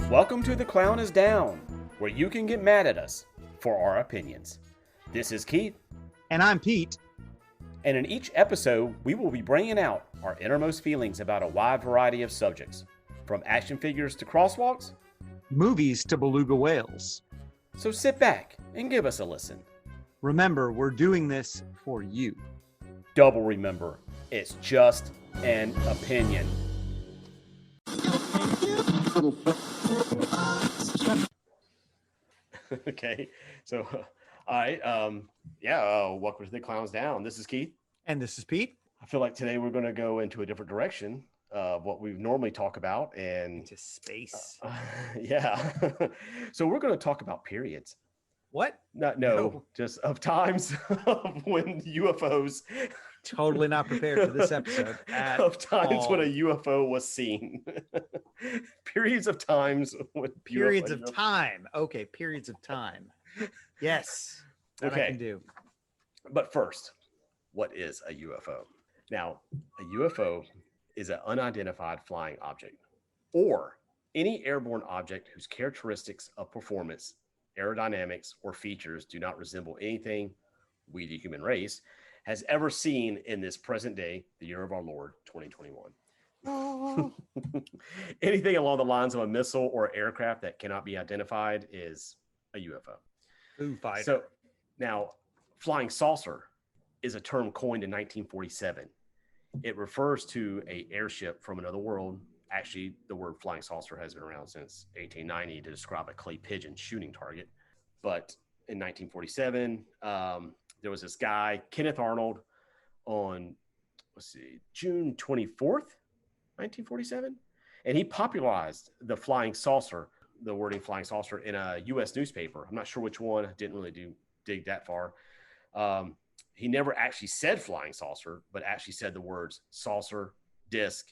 Welcome to The Clown is Down, where you can get mad at us for our opinions. This is Keith. And I'm Pete. And in each episode, we will be bringing out our innermost feelings about a wide variety of subjects, from action figures to crosswalks, Movies to beluga whales. So sit back and give us a listen. Remember, we're doing this for you. Double remember, it's just an opinion. Okay, so, all right, welcome to The Clown's Down. This is Keith. And this is Pete. I feel like today we're going to go into a different direction of what we normally talk about. And Into space. Yeah. So we're going to talk about periods. What? No, just of times of when UFOs. Totally not prepared for this episode at of times all. when a UFO was seen. Periods of times when Periods of time. Okay, periods of time. Yes. That I can do. But first, what is a UFO? Now, a UFO is an unidentified flying object, or any airborne object whose characteristics of performance, aerodynamics, or features do not resemble anything we, the human race, has ever seen in this present day, the year of our Lord, 2021. Anything along the lines of a missile or aircraft that cannot be identified is a UFO. Foo fighter. So now, flying saucer is a term coined in 1947. It refers to an airship from another world. Actually, the word flying saucer has been around since 1890 to describe a clay pigeon shooting target. But in 1947, there was this guy, Kenneth Arnold, on, June 24th, 1947. And he popularized the flying saucer, the wording flying saucer, in a U.S. newspaper. I'm not sure which one. I didn't really dig that far. He never actually said flying saucer, but actually said the words saucer, disc,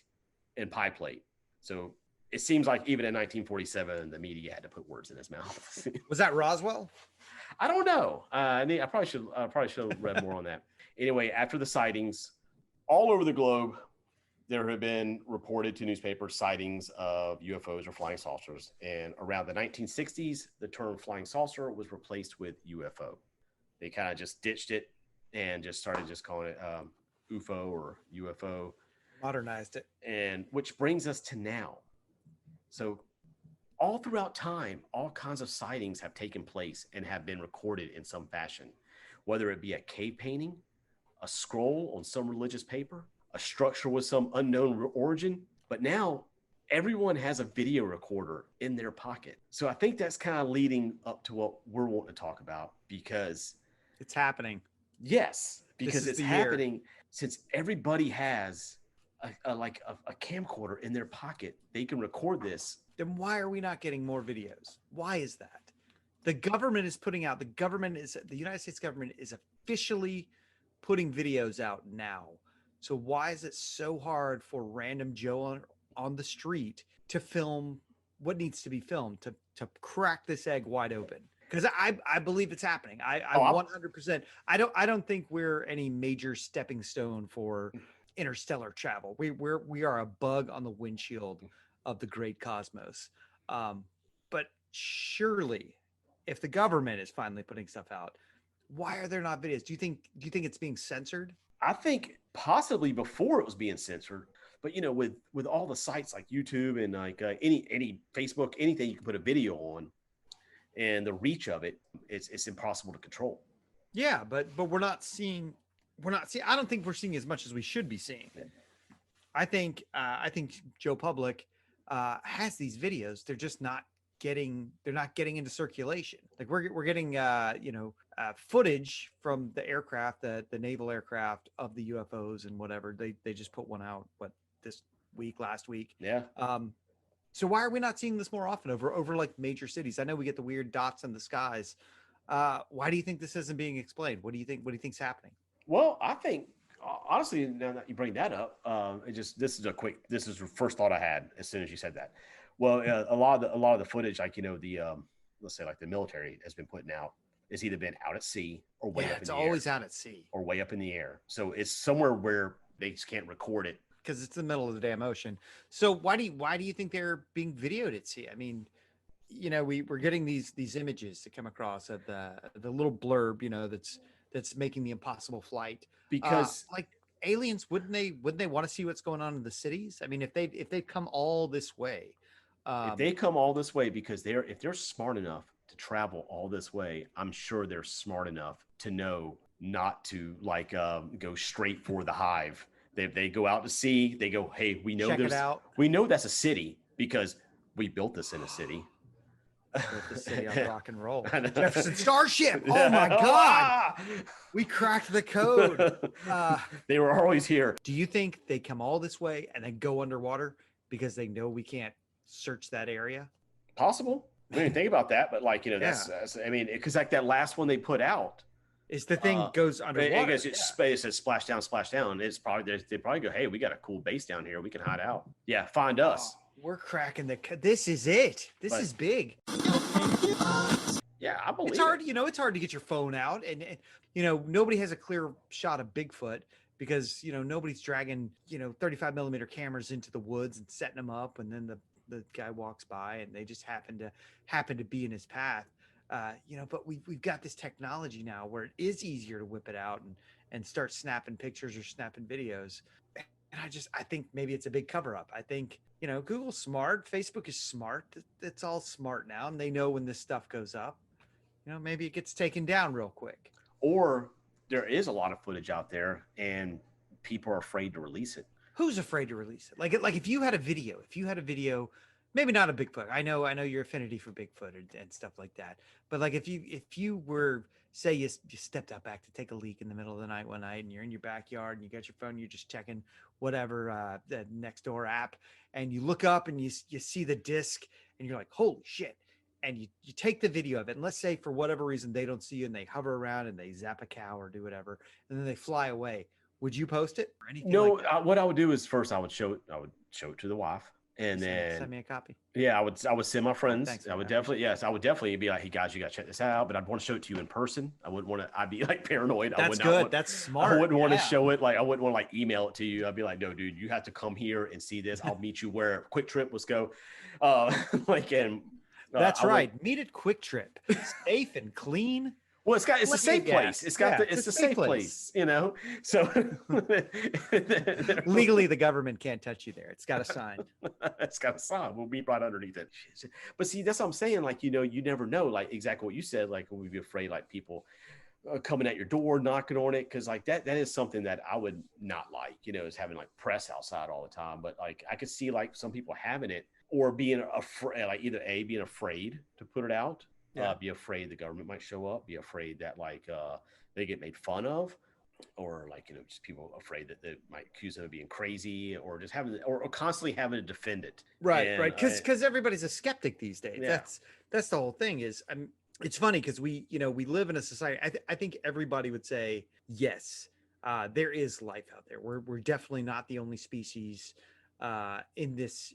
and pie plate. So it seems like even in 1947, the media had to put words in his mouth. Was that Roswell? I don't know. I probably should have read more on that. Anyway, after the sightings, all over the globe, there have been reported to newspapers sightings of UFOs or flying saucers. And around the 1960s, the term flying saucer was replaced with UFO. They kind of just ditched it and just started calling it U.F.O. or UFO. Modernized it. And which brings us to now. So all throughout time, all kinds of sightings have taken place and have been recorded in some fashion, whether it be a cave painting, a scroll on some religious paper, a structure with some unknown origin. But now everyone has a video recorder in their pocket. So I think that's kind of leading up to what we're wanting to talk about, because it's happening. Yes, because it's happening since everybody has a camcorder in their pocket. They can record this. Then why are we not getting more videos? Why is that? The government is putting out, the United States government is officially putting videos out now. So why is it so hard for random Joe on the street to film what needs to be filmed, to crack this egg wide open? Because I believe it's happening. I 100%. I don't think we're any major stepping stone for interstellar travel. We are a bug on the windshield of the great cosmos. But surely, if the government is finally putting stuff out, why are there not videos? Do you think it's being censored? I think possibly before it was being censored, but with all the sites like YouTube and like any Facebook, anything you can put a video on, and the reach of it's impossible to control. Yeah, but we're not seeing. I don't think we're seeing as much as we should be seeing. I think Joe Public has these videos. They're just not getting into circulation. Like we're getting footage from the aircraft, the naval aircraft of the UFOs and whatever. They just put one out last week. Yeah. So why are we not seeing this more often over like major cities? I know we get the weird dots in the skies. Why do you think this isn't being explained? What do you think's happening? Well, I think honestly, now that you bring that up, this is the first thought I had as soon as you said that. Well, a lot of the footage, like let's say like the military has been putting out, it's either been out at sea or way up in the air. It's always out at sea or way up in the air. So it's somewhere where they just can't record it because it's the middle of the damn ocean. So why do you think they're being videoed at sea? I mean, you know, we're getting these images to come across of the little blurb, you know, that's making the impossible flight. Because Like aliens, wouldn't they want to see what's going on in the cities? I mean, if they come all this way, if they come all this way, because if they're smart enough to travel all this way, I'm sure they're smart enough to know not to like go straight for the hive. They go out to sea. They go, hey, check it out. we know that's a city because we built this in a city. Built the city on rock and roll. Jefferson Starship. Oh my God. We cracked the code. They were always here. Do you think they come all this way and then go underwater because they know we can't search that area? Possible. I didn't think about that, but like, you know, that's I mean, because like that last one they put out is the thing goes underwater. It says splash down, splash down. It's probably they probably go, hey, we got a cool base down here. We can hide out. Yeah, find us. We're cracking this is it. This is big. Yeah, I believe it's hard. You know, it's hard to get your phone out, and you know, nobody has a clear shot of Bigfoot because you know nobody's dragging 35 millimeter cameras into the woods and setting them up, and then the guy walks by and they just happen to be in his path. You know, but we've got this technology now where it is easier to whip it out and start snapping pictures or snapping videos. And I think maybe it's a big cover up. I think, you know, Google's smart. Facebook is smart. It's all smart now. And they know when this stuff goes up, you know, maybe it gets taken down real quick. Or there is a lot of footage out there and people are afraid to release it. Who's afraid to release it? Like if you had a video, maybe not a Bigfoot. I know your affinity for Bigfoot and stuff like that. But like if you were, say you stepped out back to take a leak in the middle of the night one night and you're in your backyard and you got your phone, you're just checking whatever the next door app, and you look up and you see the disc and you're like, holy shit. And you take the video of it. And let's say for whatever reason, they don't see you and they hover around and they zap a cow or do whatever. And then they fly away. Would you post it or anything? No, like that? What I would do is first I would show it to the wife. And then send me a copy. Yeah, I would send my friends. Thanks, I would definitely be like, hey guys, you got to check this out. But I'd want to show it to you in person. I wouldn't want to. I'd be like paranoid. That's good. That's smart. I wouldn't want to show it. Like I wouldn't want to like email it to you. I'd be like, no, dude, you have to come here and see this. I'll meet you where Quick Trip. Let's go. That's right. Meet at Quick Trip. Safe and clean. Well, it's a safe place. It's a safe place, you know. So legally, the government can't touch you there. It's got a sign. It's got a sign. We'll be right underneath it. But see, that's what I'm saying. Like, you know, you never know. Like exactly what you said. Like, we'd be afraid, like people coming at your door, knocking on it, because like that is something that I would not like. You know, is having like press outside all the time. But like, I could see like some people having it or being afraid, like either being afraid to put it out. Yeah. Be afraid the government might show up, be afraid that like they get made fun of, or like, you know, just people afraid that they might accuse them of being crazy, or just having or constantly having to defend it. Right. Because everybody's a skeptic these days. Yeah. That's the whole thing is it's funny because we live in a society. I think everybody would say, yes, there is life out there. We're definitely not the only species in this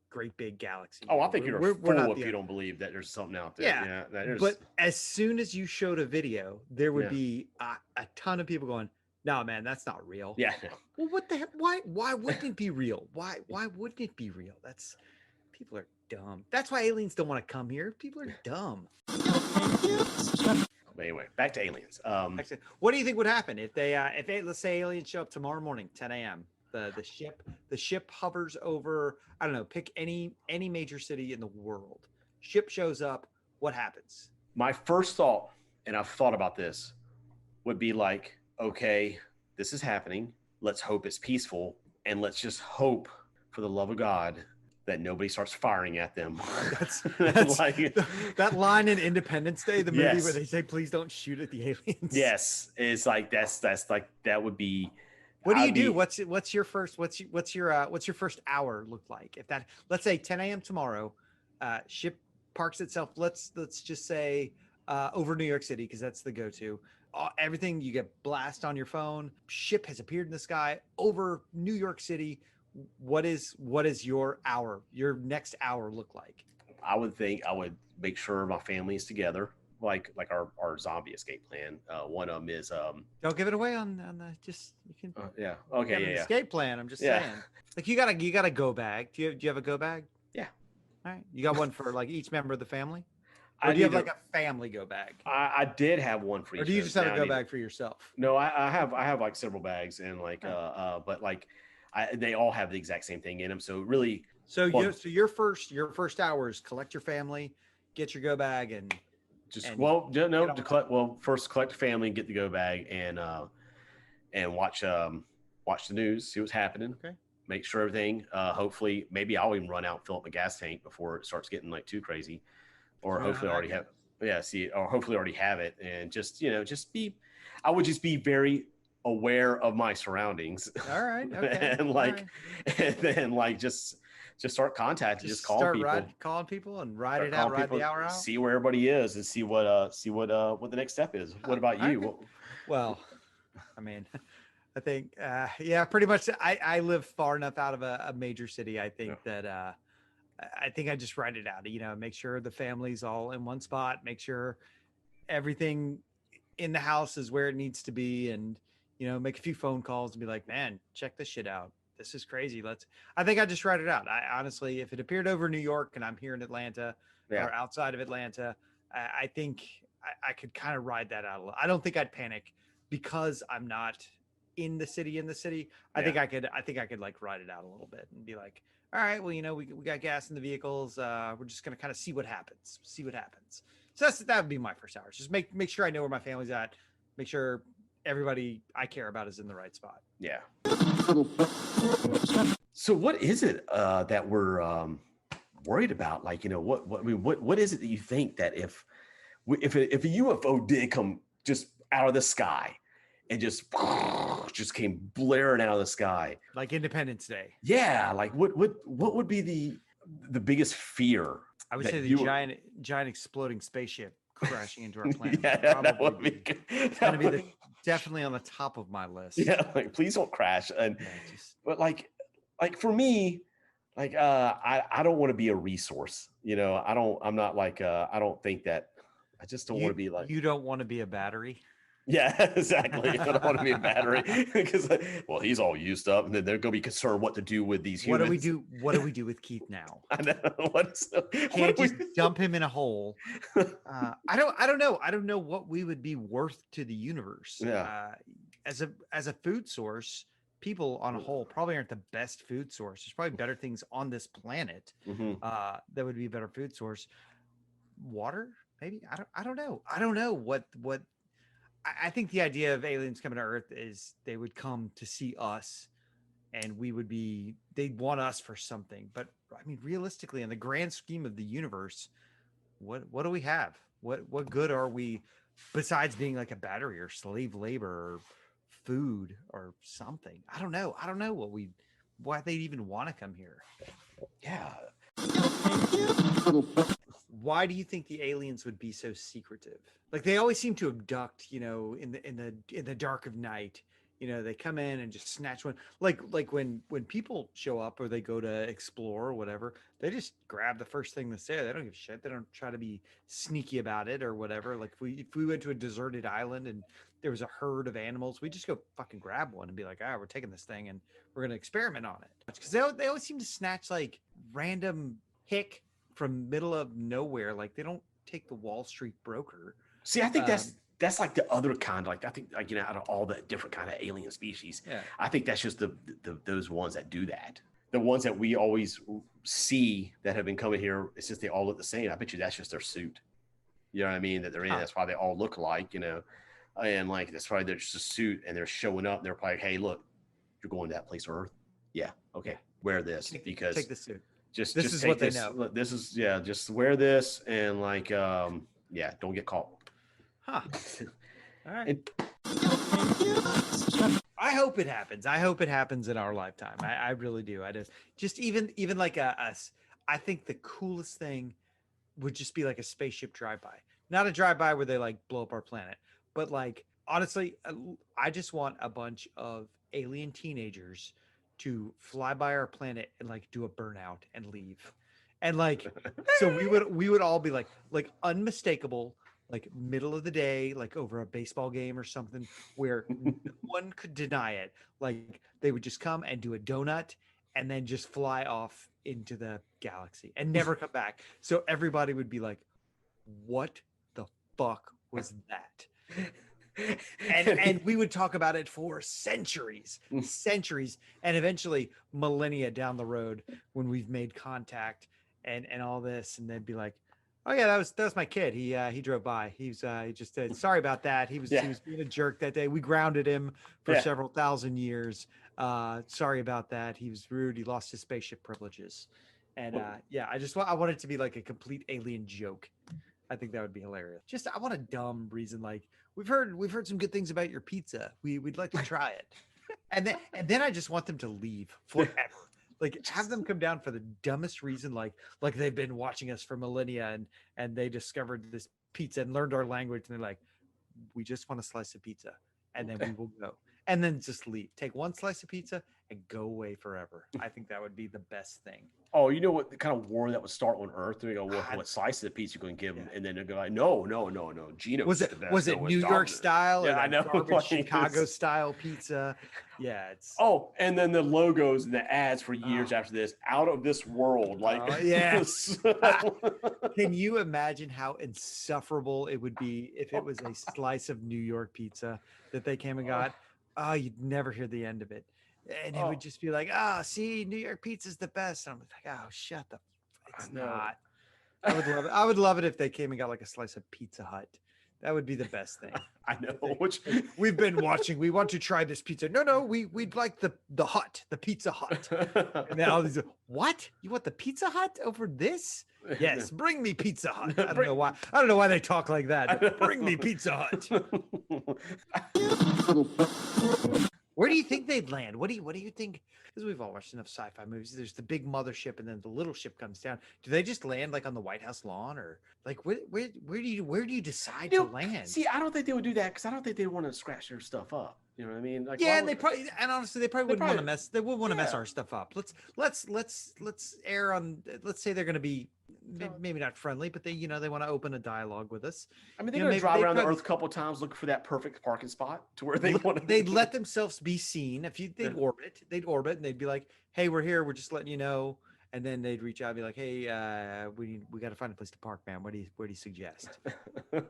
great big galaxy. Oh, I think you're a fool if you don't believe that there's something out there. Yeah, but as soon as you showed a video, there would be a ton of people going, "No, man, that's not real." Yeah. Well, what the heck? Why wouldn't it be real? Why wouldn't it be real? People are dumb. That's why aliens don't want to come here. People are dumb. But anyway, back to aliens. What do you think would happen if let's say aliens show up tomorrow morning, 10 a.m. The ship hovers over, I don't know, pick any major city in the world. Ship shows up, what happens? My first thought, and I've thought about this, would be like, okay, this is happening. Let's hope it's peaceful, and let's just hope for the love of God that nobody starts firing at them. That's like that line in Independence Day, the movie where they say, "Please don't shoot at the aliens." Yes, it's like that's like that would be. What do you do? What's your first first hour look like? If that, let's say 10 a.m. tomorrow, ship parks itself. Let's just say over New York City, because that's the go-to. Everything, you get blast on your phone. Ship has appeared in the sky over New York City. What is your next hour look like? I would think I would make sure my family is together. Like our zombie escape plan. One of them is don't give it away on the just you can an escape plan. I'm just saying, like you got a go bag. Do you have a go bag? Yeah, All right. You got one for like each member of the family? Or I do you need have to. like a family go bag? I did have one for Or each do you member. just have a Now I go need to. bag for yourself? No, I have like several bags and like All right. but like they all have the exact same thing in them. So really, So well, your first hour is collect your family, get your go bag, just and well, no, get to on out. collect. Well, first collect the family, get the go bag, and watch the news, see what's happening, Okay. make sure everything. Hopefully, maybe I'll even run out and fill up my gas tank before it starts getting like too crazy, or You know how hopefully I that already have. goes. Yeah, see, or hopefully already have it, and just just be. I would just be very aware of my surroundings, All right. Okay. and All like, right. and then like just start contacting, just Just calling start people, calling people and ride start it out, calling ride the people, hour out. see where everybody is, and see what the next step is. What about All you? right. Well, I mean, I think, yeah, pretty much. I live far enough out of a major city. I Yeah, think that I think I just write it out. Make sure the family's all in one spot. Make sure everything in the house is where it needs to be, and make a few phone calls and be like, man, check this shit out. This is crazy. I think I just write it out. I honestly, if it appeared over New York and I'm here in Atlanta yeah, or outside of Atlanta, I think I could kind of ride that out a little. I don't think I'd panic because I'm not in the city. yeah. I think I could like ride it out a little bit and be like, all right, well, we got gas in the vehicles. We're just gonna kind of see what happens. See what happens. So that would be my first hours. Just make sure I know where my family's at. Make sure everybody I care about is in the right spot. Yeah. So what is it that we're worried about? Like, what is it that you think that if a UFO did come just out of the sky and just came blaring out of the sky, Like Independence Day. yeah, like what would be the biggest fear I would say that the you? giant exploding spaceship crashing into our planet Yeah, would that would probably be be good. going to be definitely on the top of my list. Yeah, like please don't crash. And Yeah, just but like for me, like I don't want to be a resource. I'm not like I don't think that I just don't want to be like. you don't want to be a battery. Yeah, exactly. I don't want to be a battery because well, he's all used up, and then they're gonna be concerned what to do with these What do we humans. do? What do we do with Keith now? I know what Can't do just dump him in a hole. I don't know. I don't know what we would be worth to the universe. Yeah. As a food source, people on a whole probably aren't the best food source. There's probably better things on this planet Hmm. that would be a better food source. Water, maybe. I don't know. I don't know what. I think the idea of aliens coming to Earth is they would come to see us, and they'd want us for something. But I mean, realistically, in the grand scheme of the universe, what do we have? What good are we besides being like a battery or slave labor or food or something? I don't know. I don't know why they'd even want to come here. Yeah. Why do you think the aliens would be so secretive? Like they always seem to abduct, in the dark of night. They come in and just snatch one. Like when people show up or they go to explore or whatever, they just grab the first thing that's there. They don't give a shit. They don't try to be sneaky about it or whatever. Like if we went to a deserted island and there was a herd of animals, we just go fucking grab one and be like, we're taking this thing and we're gonna experiment on it. Because they always seem to snatch like random hick from middle of nowhere. Like they don't take the Wall Street broker. See, I think that's like the other kind. Like I think like out of all the different kind of alien species, Yeah. I think that's just the those ones that do that. The ones that we always see that have been coming here, it's just they all look the same. I bet you that's just their suit. You know what I mean? That they're in. That's why they all look alike. And like that's why they're just a suit and they're showing up. And they're probably, hey, look, you're going to that place Earth. Yeah, okay, Yeah. wear this because take the suit. This is just take what they this. know. This is just wear this and like yeah, don't get caught. Huh. All right. And I hope it happens. I hope it happens in our lifetime. I really do. I just even like us. I think the coolest thing would just be like a spaceship drive-by. Not a drive-by where they like blow up our planet, but like honestly, I just want a bunch of alien teenagers to fly by our planet and like do a burnout and leave. And like so we would all be like unmistakable, like middle of the day, like over a baseball game or something where no one could deny it. Like they would just come and do a donut and then just fly off into the galaxy and never come back. So everybody would be like, what the fuck was that? And we would talk about it for centuries, and eventually millennia down the road when we've made contact and all this, and they'd be like, oh yeah, that was my kid. He drove by. He just said sorry about that. He was being a jerk that day. We grounded him for several thousand years. Sorry about that. He was rude. He lost his spaceship privileges. And I want it to be like a complete alien joke. I think that would be hilarious. Just I want a dumb reason, like we've heard some good things about your pizza. We'd like to try it. And then I just want them to leave forever. Like have them come down for the dumbest reason, like they've been watching us for millennia and they discovered this pizza and learned our language and they're like, we just want a slice of pizza and then we will go. And then just leave. Take one slice of pizza and go away forever. I think that would be the best thing. Oh, you know what the kind of war that would start on Earth? They go, well, what slice of the pizza you going to give them? And then they go like, no. Gino was it the best. was it New York style? Yeah, or I know. Garbage Chicago style pizza. Yeah, it's. Oh, and then the logos and the ads for years after this, out of this world. Like, yes. Can you imagine how insufferable it would be if it was a slice of New York pizza that they came and got? Oh, you'd never hear the end of it. And it would just be like, see, New York pizza's the best. And I'm like, oh, shut the. It's not. I would love it. I would love it if they came and got like a slice of Pizza Hut. That would be the best thing. I know. Which we've been watching. We want to try this pizza. No, we'd like the Hut, the Pizza Hut. And then all these, what? You want the Pizza Hut over this? Yes, bring me Pizza Hut. I don't know why. I don't know why they talk like that. But bring me Pizza Hut. Where do you think they'd land? What do you think? Because we've all watched enough sci-fi movies. There's the big mothership, and then the little ship comes down. Do they just land like on the White House lawn, or like where do you decide to land? See, I don't think they would do that because I don't think they want to scratch their stuff up. You know what I mean? Like, yeah, and honestly, they probably wouldn't want to mess. They would want to mess our stuff up. Let's err on. Let's say they're going to be maybe not friendly, but they want to open a dialogue with us. I mean, they're going to drive around the Earth a couple of times looking for that perfect parking spot to where they want to. They'd let themselves be seen. They'd orbit, and they'd be like, "Hey, we're here. We're just letting you know." And then they'd reach out and be like, "Hey, we got to find a place to park, man. Where do you suggest?"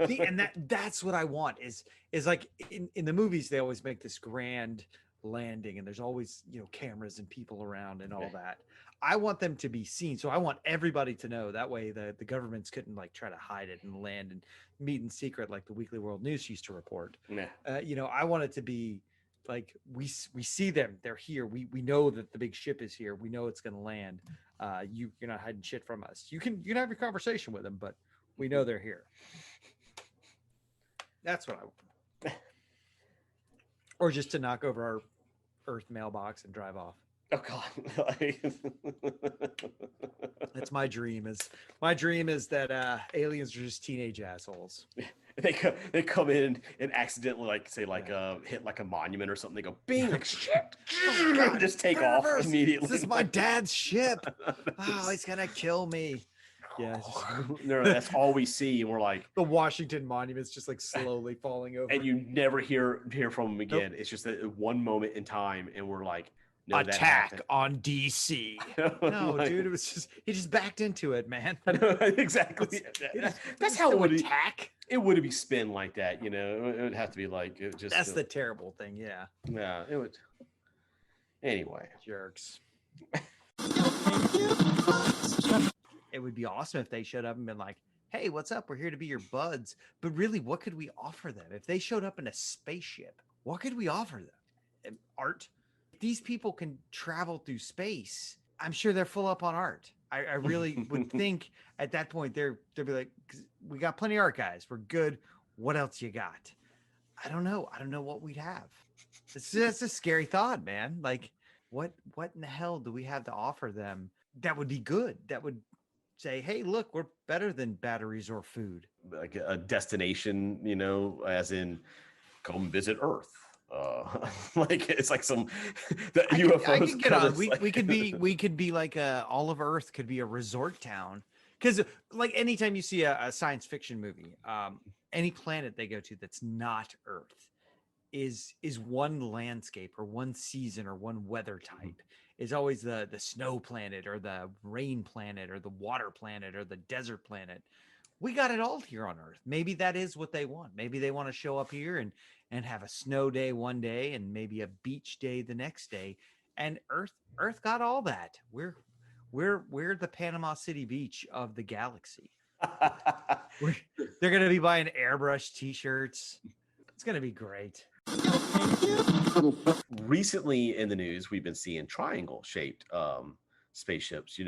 See, and that's what I want is like in the movies they always make this grand landing and there's always cameras and people around and all that. I want them to be seen, so I want everybody to know. That way the governments couldn't like try to hide it and land and meet in secret like the Weekly World News used to report. I want it to be like we see them, they're here, we know that the big ship is here, we know it's going to land. You're not hiding shit from us. You can have your conversation with them, but we know they're here. That's what I want. Or just to knock over our Earth mailbox and drive off. Oh God. That's my dream. My dream is that aliens are just teenage assholes. They come in and accidentally hit like a monument or something. They go bing, like shit, just take off immediately. This is my dad's ship. Oh, he's gonna kill me. Yeah, no, that's all we see, and we're like the Washington Monument's just like slowly falling over, and you never hear from them again. Nope. It's just that one moment in time, and we're like, no, attack on DC. No, dude, it was just he just backed into it, man. Exactly. That's how it would attack. It would be spin like that, It would have to be like it just. That's the terrible thing, yeah. Yeah, it would. Anyway, jerks. It would be awesome if they showed up and been like, "Hey, what's up? We're here to be your buds." But really, what could we offer them if they showed up in a spaceship? What could we offer them? Art. These people can travel through space. I'm sure they're full up on art. I really would think at that point they'd be like, we got plenty of art, guys. We're good. What else you got? I don't know. I don't know what we'd have. That's a scary thought, man. Like, what in the hell do we have to offer them that would be good? That would say, hey, look, we're better than batteries or food. Like a destination, as in come visit Earth. Like it's like some the UFOs. I can get on. We could be like all of Earth could be a resort town, because like anytime you see a science fiction movie, any planet they go to that's not Earth is one landscape or one season or one weather type. is always the snow planet or the rain planet or the water planet or the desert planet. We got it all here on Earth. Maybe that is what they want. Maybe they want to show up here and have a snow day one day and maybe a beach day the next day. And Earth got all that. We're the Panama City Beach of the galaxy. They're gonna be buying airbrush t-shirts. It's gonna be great. Recently in the news, we've been seeing triangle-shaped spaceships,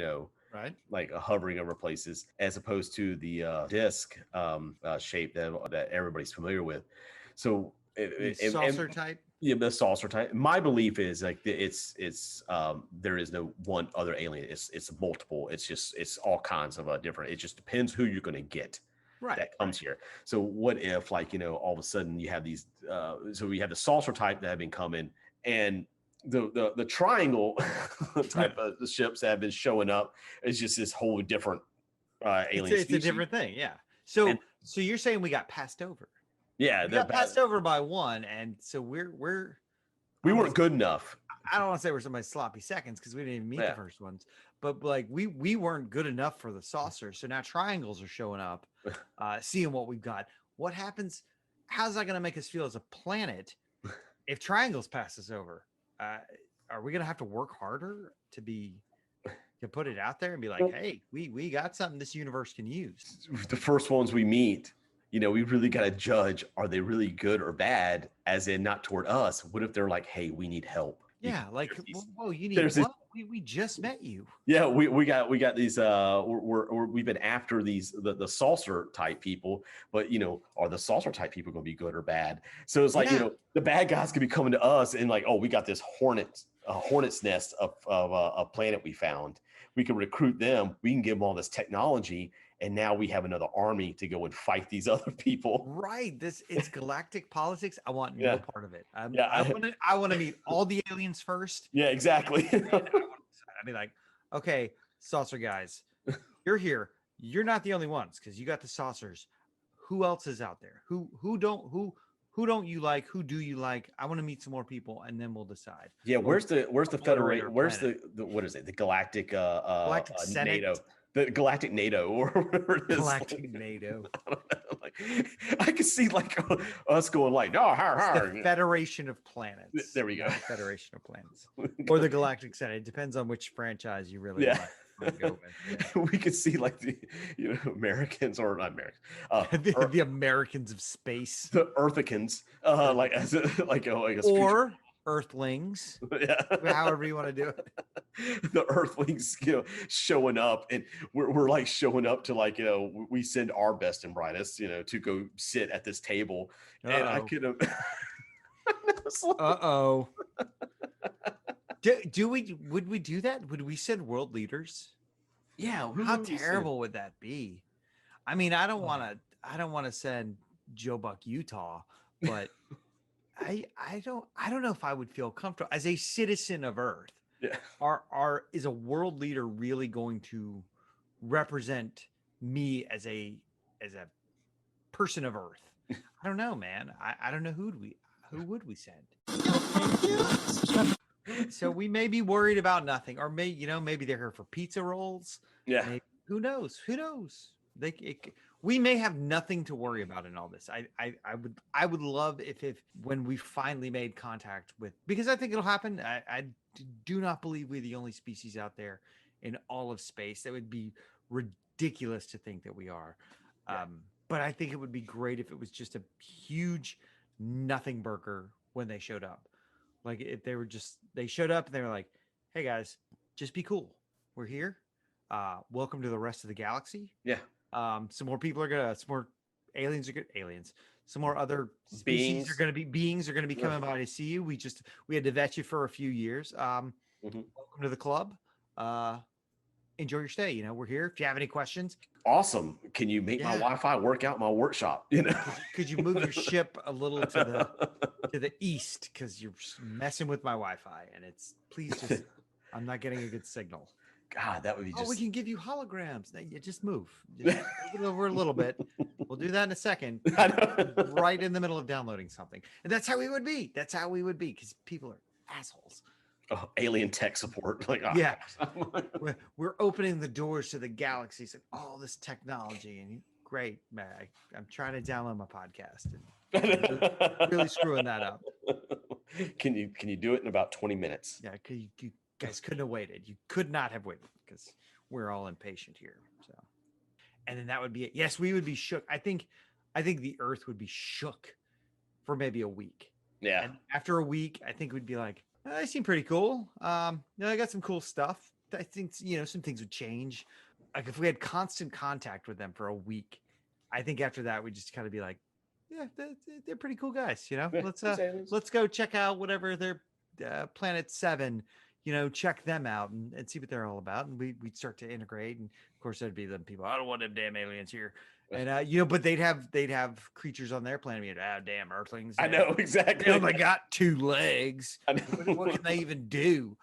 Right. like hovering over places, as opposed to the disc shape that everybody's familiar with. So, Saucer type. yeah, the saucer type. My belief is like it's there is no one other alien. It's multiple. It's all kinds of different. It just depends who you're going to get. Right. That comes here. So what if, like, all of a sudden you have these so we have the saucer type that have been coming, and the triangle type of the ships that have been showing up is just this whole different alien It's a different thing. Yeah. So you're saying we got passed over. Yeah, We got passed over by one, and so we weren't good enough. I don't want to say we're somebody's sloppy seconds because we didn't even meet the first ones, but like we weren't good enough for the saucer. So now triangles are showing up, seeing what we've got. What happens? How's that going to make us feel as a planet if triangles pass us over? Are we going to have to work harder to put it out there and be like, hey, we got something this universe can use? The first ones we meet, we really got to judge, are they really good or bad, as in not toward us. What if they're like, hey, we need help? Yeah, like, whoa, you need what? We just met you. Yeah, we got these we've been after these the saucer type people, but are the saucer type people going to be good or bad? So it's like, the bad guys could be coming to us and like, oh, we got this hornet's nest of a planet we found. We can recruit them, we can give them all this technology, and now we have another army to go and fight these other people. Right. It's galactic politics. I want no part of it. I want to meet all the aliens first. Yeah, exactly. I'd be like, okay, saucer guys, you're here. You're not the only ones because you got the saucers. Who else is out there? Who don't you like? Who do you like? I want to meet some more people, and then we'll decide. Yeah, where's the Federation? Where's the what is it? The Galactic Senate? NATO. The Galactic NATO, or whatever it is. Galactic NATO. I can see like us going like, no, the Federation of Planets. There we go. Federation of Planets, or the Galactic Senate. It depends on which franchise you really like. Go with. Yeah. We could see like the Americans, or not Americans, the Americans of space, the Earthicans, like as like a or Earthlings, yeah, however you want to do it. The Earthlings, showing up, and we're like showing up to like, we send our best and brightest, to go sit at this table. Uh-oh. And I could have. Would we do that? Would we send world leaders? Yeah. How terrible would that be? I mean, I don't want to send Joe Buck, Utah, but I don't know if I would feel comfortable as a citizen of Earth. Yeah. Is a world leader really going to represent me as a person of Earth? I don't know, man. I don't know who would we send? So we may be worried about nothing, or maybe they're here for pizza rolls. Yeah. Maybe, who knows? We may have nothing to worry about in all this. I would love if when we finally made contact with, because I think it'll happen. I do not believe we're the only species out there in all of space. That would be ridiculous to think that we are. Yeah. But I think it would be great if it was just a huge nothing burger when they showed up. Like if they showed up and they were like, hey guys, just be cool. We're here. Welcome to the rest of the galaxy. Yeah. Some more aliens. Some more other species are going to be coming by to see you. We had to vet you for a few years. Welcome to the club. Enjoy your stay. We're here. If you have any questions, awesome. Can you make my Wi-Fi work out in my workshop? Could you move your ship a little to the east, because you're messing with my Wi-Fi, and I'm not getting a good signal. God, that would be just. We can give you holograms. You just move. Just move it over a little bit. We'll do that in a second. Right in the middle of downloading something, and that's how we would be. Because people are assholes. alien tech support. Like, oh, Yeah. We're opening the doors to the galaxies and all this technology. And great, man. I'm trying to download my podcast and really screwing that up. Can you do it in about 20 minutes? Yeah, you guys couldn't have waited. You could not have waited because we're all impatient here. So, and then that would be it. Yes, we would be shook. I think the Earth would be shook for maybe a week. Yeah. And after a week, I think we'd be like, they seem pretty cool. I got some cool stuff. I think some things would change. Like if we had constant contact with them for a week, I think after that we'd just kind of be like, yeah, they're pretty cool guys. Let's go check out whatever their Planet 7. Check them out and see what they're all about. And we'd start to integrate. And of course, there'd be them people. I don't want them damn aliens here. And but they'd have creatures on their planet. Damn Earthlings. I know exactly. They got 2 legs. What can they even do?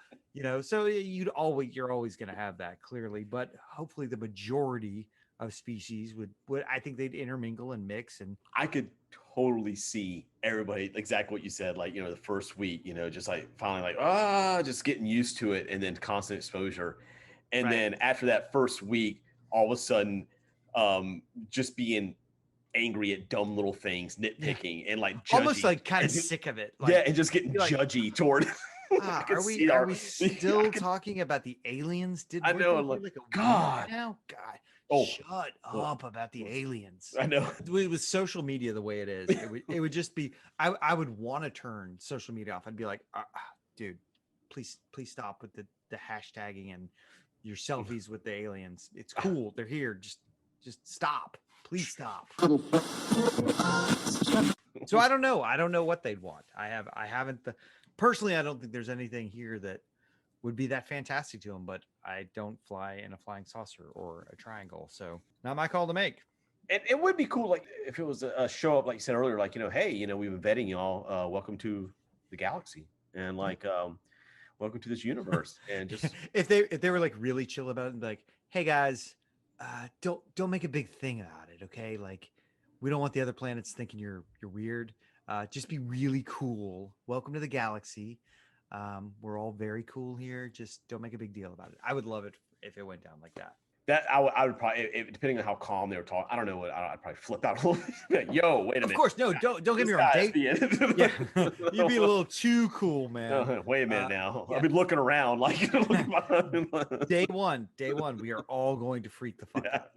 So you're always going to have that clearly, but hopefully the majority of species would I think they'd intermingle and mix. And I could totally see everybody exactly what you said, like the first week, just like finally like just getting used to it, and then constant exposure, and Right. then after that first week, all of a sudden just being angry at dumb little things, nitpicking, and like judgy. Almost like kind of sick of it. Like, yeah, and just getting judgy toward are we still talking about the aliens? I know, like God now, God. Oh, shut up about the aliens. I know. With social media the way it is, it would just be, I would want to turn social media off. I'd be like, dude, please stop with the hashtagging and your selfies with the aliens. It's cool. They're here. Just stop. Please stop. So I don't know. I don't know what they'd want. I haven't personally, I don't think there's anything here that would be that fantastic to them, but I don't fly in a flying saucer or a triangle, so not my call to make. It would be cool, like if it was a show up, like you said earlier, like hey, we've been vetting y'all. Welcome to the galaxy, and like welcome to this universe. And just if they were like really chill about it, and be like, hey guys, don't make a big thing about it, okay? Like we don't want the other planets thinking you're weird. Just be really cool. Welcome to the galaxy. We're all very cool here. Just don't make a big deal about it. I would love it if it went down like that. That I would probably, depending on how calm they were talking, I don't know what I'd probably flip out a little bit. Like, yo, wait a minute. Of course, no, don't get me wrong. Yeah, you'd be a little too cool, man. Wait a minute now. Yeah. I'll be looking around like Day one, we are all going to freak the fuck out.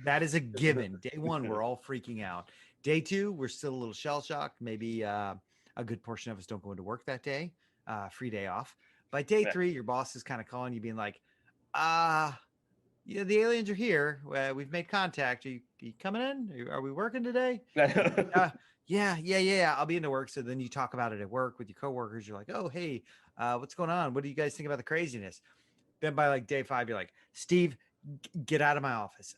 That is a given. Day one, we're all freaking out. Day 2, we're still a little shell shocked. Maybe a good portion of us don't go into work that day. Free day off. By day 3, your boss is kind of calling you, being like, the aliens are here. We've made contact. Are you coming in? Are we working today? Yeah. I'll be into work. So then you talk about it at work with your coworkers. You're like, oh, hey, what's going on? What do you guys think about the craziness? Then by like day 5, you're like, Steve, get out of my office.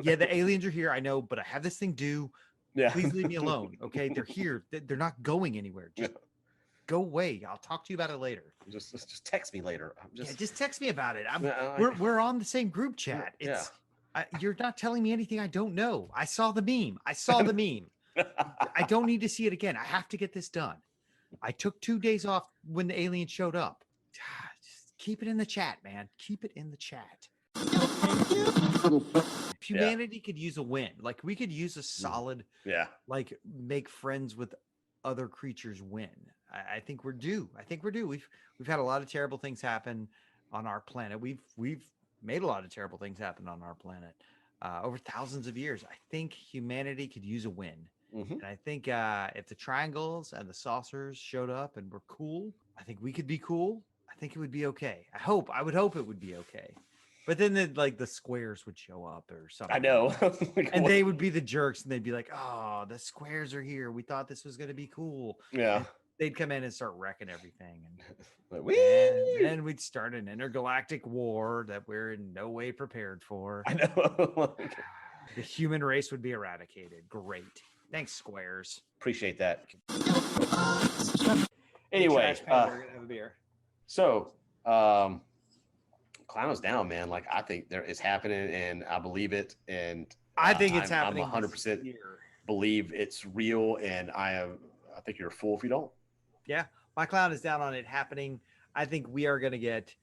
Yeah, the aliens are here. I know, but I have this thing due. Yeah. Please leave me alone. Okay. They're here. They're not going anywhere. Just go away. I'll talk to you about it later. Just text me later. Just text me about it. We're on the same group chat. You're not telling me anything I don't know. I saw the meme. I don't need to see it again. I have to get this done. I took 2 days off when the alien showed up. Just keep it in the chat, man. Keep it in the chat. Humanity could use a win. Like we could use a solid, like make friends with other creatures win. I think we're due. We've had a lot of terrible things happen on our planet. We've made a lot of terrible things happen on our planet over thousands of years. I think humanity could use a win. Mm-hmm. And I think if the triangles and the saucers showed up and were cool, I think we could be cool. I think it would be okay. I would hope it would be okay. But then the squares would show up or something. I know. And they would be the jerks, and they'd be like, oh, the squares are here. We thought this was going to be cool. Yeah. And they'd come in and start wrecking everything. And then we'd start an intergalactic war that we're in no way prepared for. I know. The human race would be eradicated. Great. Thanks, squares. Appreciate that. Anyway, we're gonna have a beer. So, clown is down, man. Like I think it's happening, and I believe it, and I think it's happening. I'm 100% believe it's real, and I think you're a fool if you don't. Yeah, my clown is down on it happening. I think we are going to get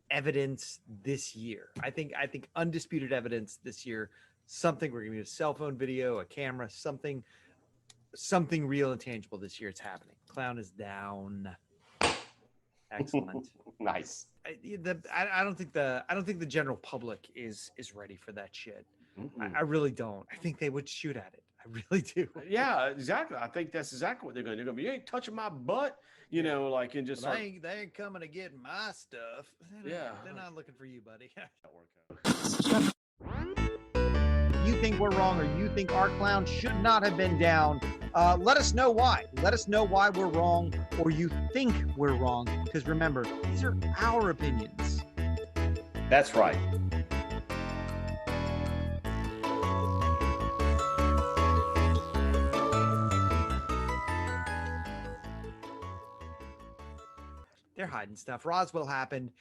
evidence this year. I think undisputed evidence this year. Something we're going to get a cell phone video, a camera, something real and tangible this year. It's happening. Clown is down. Excellent. Nice. I don't think the general public is ready for that shit. I really don't. I think they would shoot at it. I really do. Yeah, exactly. I think that's exactly what they're going to do. They're going to be, you ain't touching my butt, you know, like, and just well, they ain't coming to get my stuff. They're not looking for you, buddy. You think we're wrong, or you think our clown should not have been down? Let us know why. Let us know why we're wrong, or you think we're wrong. Because remember, these are our opinions. That's right. They're hiding stuff. Roswell happened.